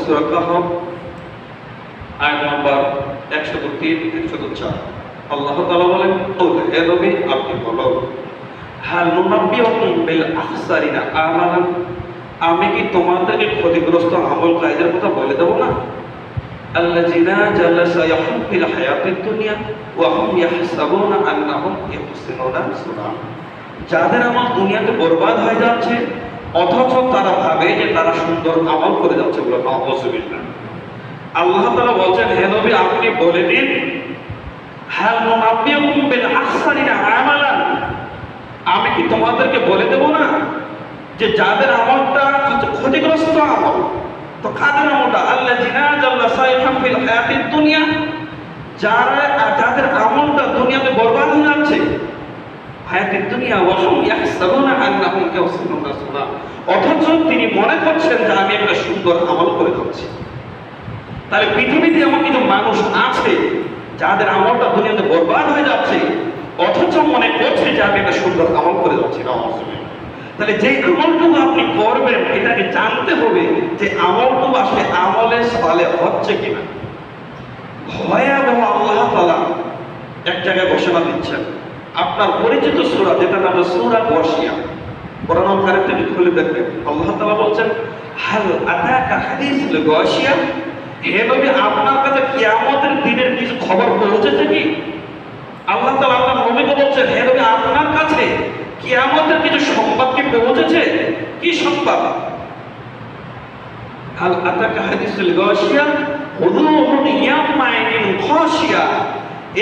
সূরা কাহফ আয়াত নম্বর 103 104। আল্লাহ তাআলা বলেন, হে নবী আপনি বলো, হাল নুনাব্বিউকুম বিল আখসারিনা আমালান, আমি কি তোমাদেরকে ক্ষতিগ্রস্ত আমলকারীদের কথা বলে দেব না? আল্লাযিনা জালাসা ইয়াহুম ফিল হায়াতিদ দুনিয়া ওয়া হুম ইয়াহসাবুনা আন্নাহুম ইহসিনুনা সুনআ, যাদের আমল দুনিয়াতে বরবাদ হয়ে যাচ্ছে অথচ তারা ভাবে যে তারা সুন্দর আমল করে যাচ্ছে। বলে নাউযুবিল্লাহ। আল্লাহ তাআলা বলছেন, হে নবী আপনি বলে দিন, হাল নুনাব্বিউকুম বিল আখসারিনা আমালান, আমি কি তোমাদেরকে বলে দেব না যে যাদের আমলটা ক্ষতিগ্রস্ত আমল। তো কাদের আমলটা? আল্লাযিনা জালাসা ইয়াহুম ফিল হায়াতিদ দুনিয়া, যাদের আমলটা দুনিয়াতে বরবাদ হয়ে যাচ্ছে, হায়াতিদ দুনিয়া ওয়া হুম ইয়াহসাবুনা আন্নাহুম ইহসিনুনা সুনআ, অথচ তিনি মনে করছেন যে আমি একটা সুন্দর আমল করে যাচ্ছি। তাহলে পৃথিবীতে এমন কিছু মানুষ আছে যাদের আমলটা দুনিয়াতে বরবাদ হয়ে যাচ্ছে অথচ মনে করছে যে আমি একটা সুন্দর আমল করে যাচ্ছি। তাহলে যে আমলটুকু আপনি করবেন এটাকে জানতে হবে যে আমলটুকু আসলে আমলে সালেহ হচ্ছে কিনা। ভয়াবহ আল্লাহ তাআলা এক জায়গায় ঘোষণা দিচ্ছেন, আপনার পরিচিত সূরা যেটা নাম সূরা গাশিয়া, কোরআন কারিমে খুলে দেখবেন। আল্লাহ তাআলা বলছেন, হাল আতাকা হাদিসুল গাশিয়া, হে নবী আপনার কাছে কিয়ামতের দিনের কিছু খবর পৌঁছেছে কি? আল্লাহ তাআলা আপনার নবীকে বলছেন, হে নবী আপনার কাছে কিয়ামতের কিছু সংবাদ কি পৌঁছেছে? কি সংবাদ? হাল আতাকা হাদিসুল গাশিয়া উযুহুন ইয়াওমাইদিন খাশিয়া,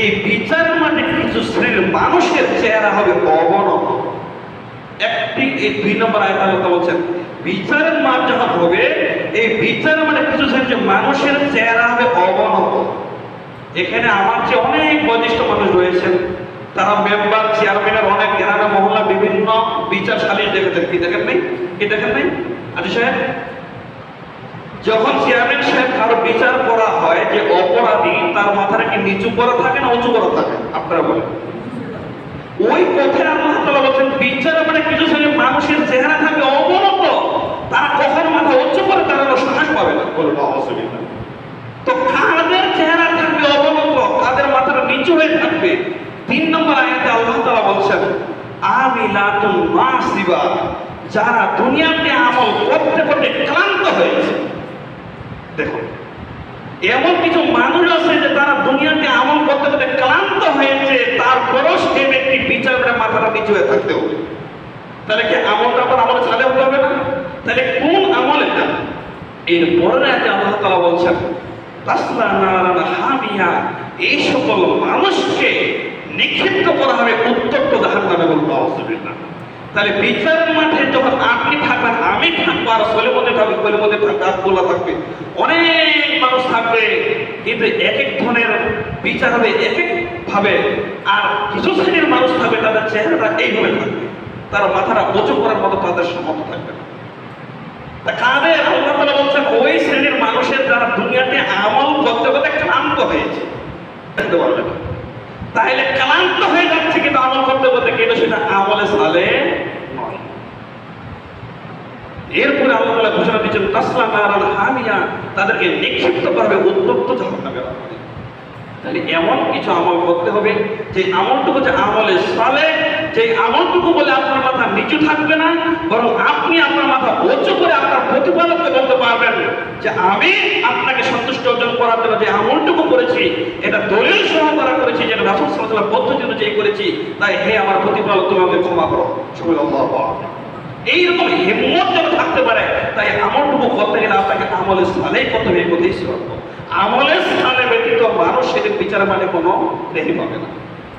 এই বিচারের মাঠে কিছু শ্রেণীর মানুষের চেহারা হবে অবনত। এই 2 নম্বর আয়াতে আল্লাহ বলছেন, বিচারের মাঠ যখন হবে এই বিচারের মাঠে কিছু শ্রেণীর মানুষের চেহারা হবে অবনত। এখানে আমার চেয়ে অনেক বয়োজ্যেষ্ঠ মানুষ রয়েছেন, তারা মেম্বার চেয়ারম্যানের অনেক গ্রামে মহল্লা বিভিন্ন বিচার সালিশ দেখেছেন। কি দেখেন নাই? কি দেখেন নাই আজি সাহেব? যখন চেয়ারম্যান সাহেব কারো বিচার করা হয় যে অপরাধী, তার মাথাটা কি নিচু করা থাকে না উঁচু করা থাকে? আপনারা বলেন। ওই পথে আল্লাহ তাআলা বলেন বিচার মানে কিছু শ্রেণীর মানুষের চেহারা থাকবে অবনত, তারা কখনো মাথা উঁচু করে দাঁড়ানোর সাহস পাবে না। বলুন নাউযুবিল্লাহ। তো কাদের চেহারা থাকবে অবনত, কাদের মাথাটা নিচু হয়ে থাকবে? 3 নম্বর আয়াতে আল্লাহ তাআলা বলছেন, আমিলাতুন নাসিবা, যারা দুনিয়াতে আমল করতে করতে ক্লান্ত হয়েছে। দেখুন, এমন কিছু মানুষ আছে যে তারা দুনিয়াতে আমল করতে করতে ক্লান্ত হয়েছে, তারপরও সে ব্যক্তি বিচার করে মাথাটা নিচু হয়ে থাকতে হবে। তাহলে কি আমলটা আবার আমলে চালে হতে হবে না? তাহলে কোন আমল এটা? এর পরের আয়াতে আল্লাহ তাআলা বলছেন, তাসলা নারান হামিয়া, এই সকল মানুষকে নিক্ষিপ্ত করা হবে উত্তপ্ত জাহান্নামে। বলতে নাউযুবিল্লাহ। তাহলে বিচারের মাঠে যখন আপনি থাকবেন, আমি থাকবো, আর ছেলের মধ্যে থাকবে, ছেলের মধ্যে থাকবে, আব্দুল্লাহ থাকবে, অনেক মানুষ থাকবে, কিন্তু এক এক ধরনের বিচার হবে এক এক ভাবে। আর কিছু শ্রেণীর মানুষ থাকবে তাদের চেহারাটা এইভাবে থাকবে, তারা মাথাটা উঁচু করার মতো তাদের সামর্থ্য থাকবে না। তা কাদের? আল্লাহ তাআলা বলছেন ওই শ্রেণীর মানুষের যারা দুনিয়াতে আমল করতে করতে ক্লান্ত হয়েছে। তাহলে ক্লান্ত হয়ে যাচ্ছে কিন্তু আমল করতে করতে, কিন্তু সেটা আমলে সালেহ নয়। এরপরে আল্লাহ তাআলা ঘোষণা দিচ্ছেন, তাসলা নারান হামিয়া, তাদেরকে নিক্ষিপ্ত করবে উত্তপ্ত জাহান্নামে। তাহলে এমন কিছু আমল করতে হবে যে আমলটুকু যে আমলে সালেহ, যে আমলটুকু বলে আপনার মাথা নিচু থাকবে না, বরং আপনি আপনার মাথা উঁচু করে আপনার প্রতিপালককে বলতে পারবেন যে আমি আপনাকে সন্তুষ্ট অর্জন করার জন্য যে আমলটুকু করেছি এটা দলিল সহ করেছি, যেটা রাসূল সাল্লাল্লাহু আলাইহি ওয়াসাল্লাম পদ্ধতি অনুযায়ী করেছি, তাই হে আমার প্রতিপালক তুমি আমাকে ক্ষমা করো। সুবহানাল্লাহ। এইরকম হিম্মত যেন থাকতে পারে, তাই আমলটুকু করতে গেলে আপনাকে আমলে সালেহ করতে হবে। এই কথাই সত্য। আমলে সালেহ ব্যতীত মানুষ সেদিন বিচারের মানে কোনো রেহাই পাবে না।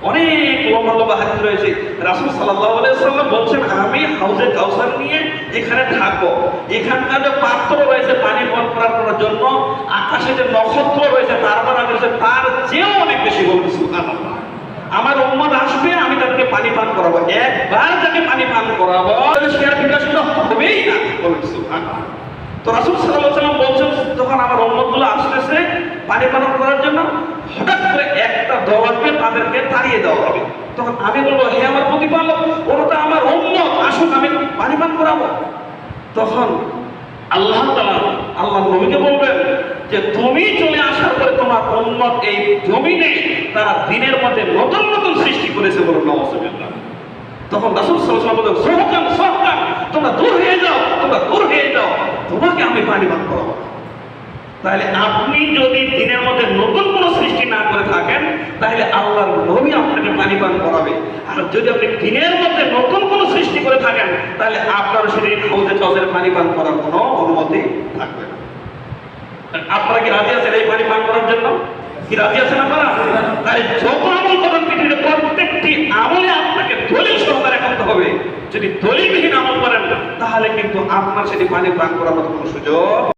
অনেক লম্বা হাদিস রয়েছে। রাসূল সাল্লাল্লাহু আলাইহি ওয়াসাল্লাম বলছেন, আমি হাউজে কাউসার নিয়ে এখানে থাকবো, এখানকার যে পাত্র রয়েছে পানি পান করার জন্য, আকাশে যে নক্ষত্র রয়েছে তারপর রয়েছে তার চেয়েও অনেক বেশি। বলবে সুবহানাল্লাহ। আমার উম্মত আসবে, আমি তাদেরকে পানি পান করাবো, একবার তাকে পানি পান করাবো, সে আর বিকশিত হবেই না। বলবে সুবহানাল্লাহ। তো রাসূল সাল্লাল্লাহু আলাইহি ওয়াসাল্লাম বলছেন, যখন আমার উম্মতগুলো আসতেছে পানি পান করার জন্য, হঠাৎ করে একটা দলকে তাদেরকে তাড়িয়ে দেওয়া হবে। তখন আমি বলবো, হে আমার প্রতিপালক, ওরা তো আমার উম্মত, আসুন আমি পানি পান করাবো। তখন আল্লাহ তাআলা আল্লাহর নবীকে বলবেন, যে তুমি চলে আসার পরে তোমার উম্মত এই জমিনে তারা দিনের মধ্যে নতুন নতুন সৃষ্টি করেছে বলুন নাউজুবিল্লাহ। তখন রাসূল সাল্লাল্লাহু আলাইহি ওয়াসাল্লাম বললেন, সোহকান সোহকান, তোমরা দূর হয়ে যাও, তোমরা দূর হয়ে যাও, তোমাকে আমি পানি পান করাবো। তাহলে আপনি যদি দিনের মধ্যে নতুন কোনো সৃষ্টি না করে থাকেন, তাহলে আল্লাহর নবী আপনাকে পানি পান করাবে। আর যদি আপনি দিনের মধ্যে নতুন কোনো সৃষ্টি করে থাকেন, তাহলে আপনার শরীরে হাউজে কাউসারের পানি পান করার কোনো অনুমতি থাকবে না। আপনারা কি রাজি আছেন এই পানি পান করার জন্য? কি রাজি আছেন আপনারা? তাই যত আমল করেন পৃথিবীতে প্রত্যেকটি আমলে আপনাকে দলিল সহকারে করতে হবে। যদি দলিলবিহীন আমল করেন, তাহলে কিন্তু আপনার সেটি পানি পান করার মতো কোনো সুযোগ